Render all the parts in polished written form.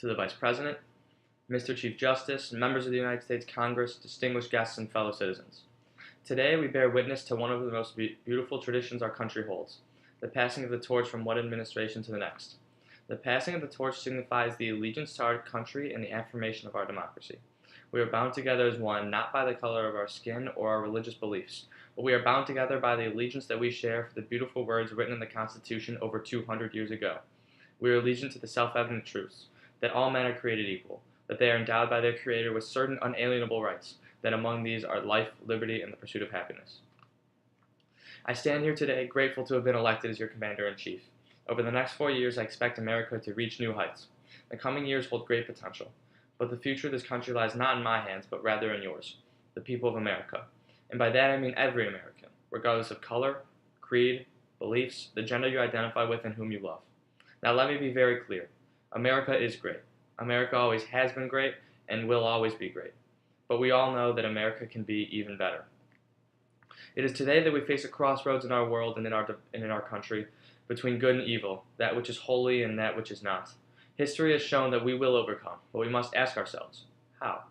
to the Vice President, Mr. Chief Justice, members of the United States Congress, distinguished guests, and fellow citizens. Today, we bear witness to one of the most beautiful traditions our country holds, the passing of the torch from one administration to the next. The passing of the torch signifies the allegiance to our country and the affirmation of our democracy. We are bound together as one, not by the color of our skin or our religious beliefs, but we are bound together by the allegiance that we share for the beautiful words written in the Constitution over 200 years ago. We are allegiant to the self-evident truths, that all men are created equal, that they are endowed by their Creator with certain unalienable rights, that among these are life, liberty, and the pursuit of happiness. I stand here today grateful to have been elected as your Commander-in-Chief. Over the next 4 years, I expect America to reach new heights. The coming years hold great potential, but the future of this country lies not in my hands, but rather in yours, the people of America. And by that I mean every American, regardless of color, creed, beliefs, the gender you identify with, and whom you love. Now let me be very clear. America is great. America always has been great and will always be great. But we all know that America can be even better. It is today that we face a crossroads in our world and in our country between good and evil, that which is holy and that which is not. History has shown that we will overcome, but we must ask ourselves, how?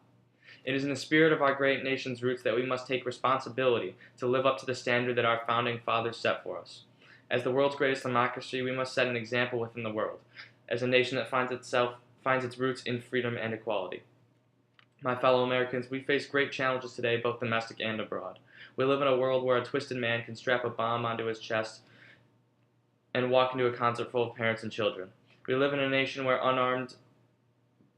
It is in the spirit of our great nation's roots that we must take responsibility to live up to the standard that our founding fathers set for us. As the world's greatest democracy, we must set an example within the world, as a nation that finds its roots in freedom and equality. My fellow Americans, we face great challenges today, both domestic and abroad. We live in a world where a twisted man can strap a bomb onto his chest and walk into a concert full of parents and children. We live in a nation where unarmed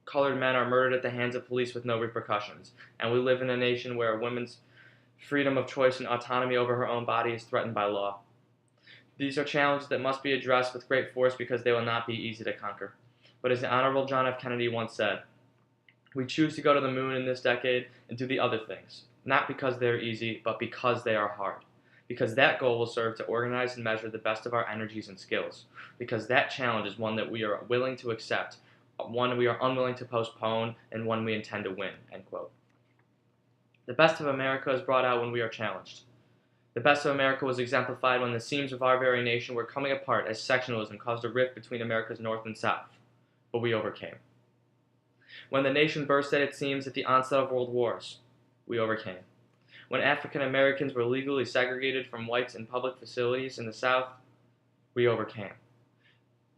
colored men are murdered at the hands of police with no repercussions. And we live in a nation where a woman's freedom of choice and autonomy over her own body is threatened by law. These are challenges that must be addressed with great force because they will not be easy to conquer. But as the Honorable John F. Kennedy once said, we choose to go to the moon in this decade and do the other things, not because they're easy, but because they are hard. Because that goal will serve to organize and measure the best of our energies and skills. Because that challenge is one that we are willing to accept, one we are unwilling to postpone, and one we intend to win." End quote. The best of America is brought out when we are challenged. The best of America was exemplified when the seams of our very nation were coming apart as sectionalism caused a rift between America's North and South. But we overcame. When the nation burst at its seams at the onset of world wars, we overcame. When African Americans were legally segregated from whites in public facilities in the South, we overcame.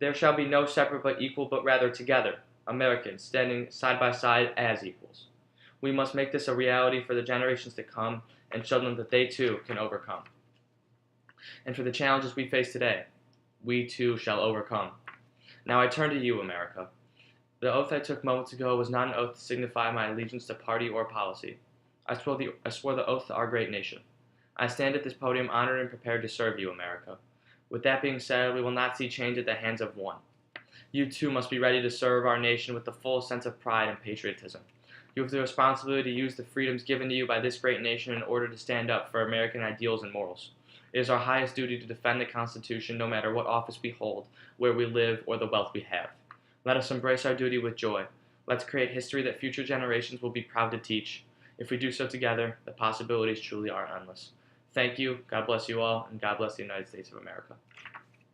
There shall be no separate but equal, but rather together, Americans standing side by side as equals. We must make this a reality for the generations to come and show them that they too can overcome. And for the challenges we face today, we too shall overcome. Now I turn to you, America. The oath I took moments ago was not an oath to signify my allegiance to party or policy. I swore the oath to our great nation. I stand at this podium honored and prepared to serve you, America. With that being said, we will not see change at the hands of one. You too must be ready to serve our nation with the full sense of pride and patriotism. You have the responsibility to use the freedoms given to you by this great nation in order to stand up for American ideals and morals. It is our highest duty to defend the Constitution no matter what office we hold, where we live, or the wealth we have. Let us embrace our duty with joy. Let's create history that future generations will be proud to teach. If we do so together, the possibilities truly are endless. Thank you, God bless you all, and God bless the United States of America.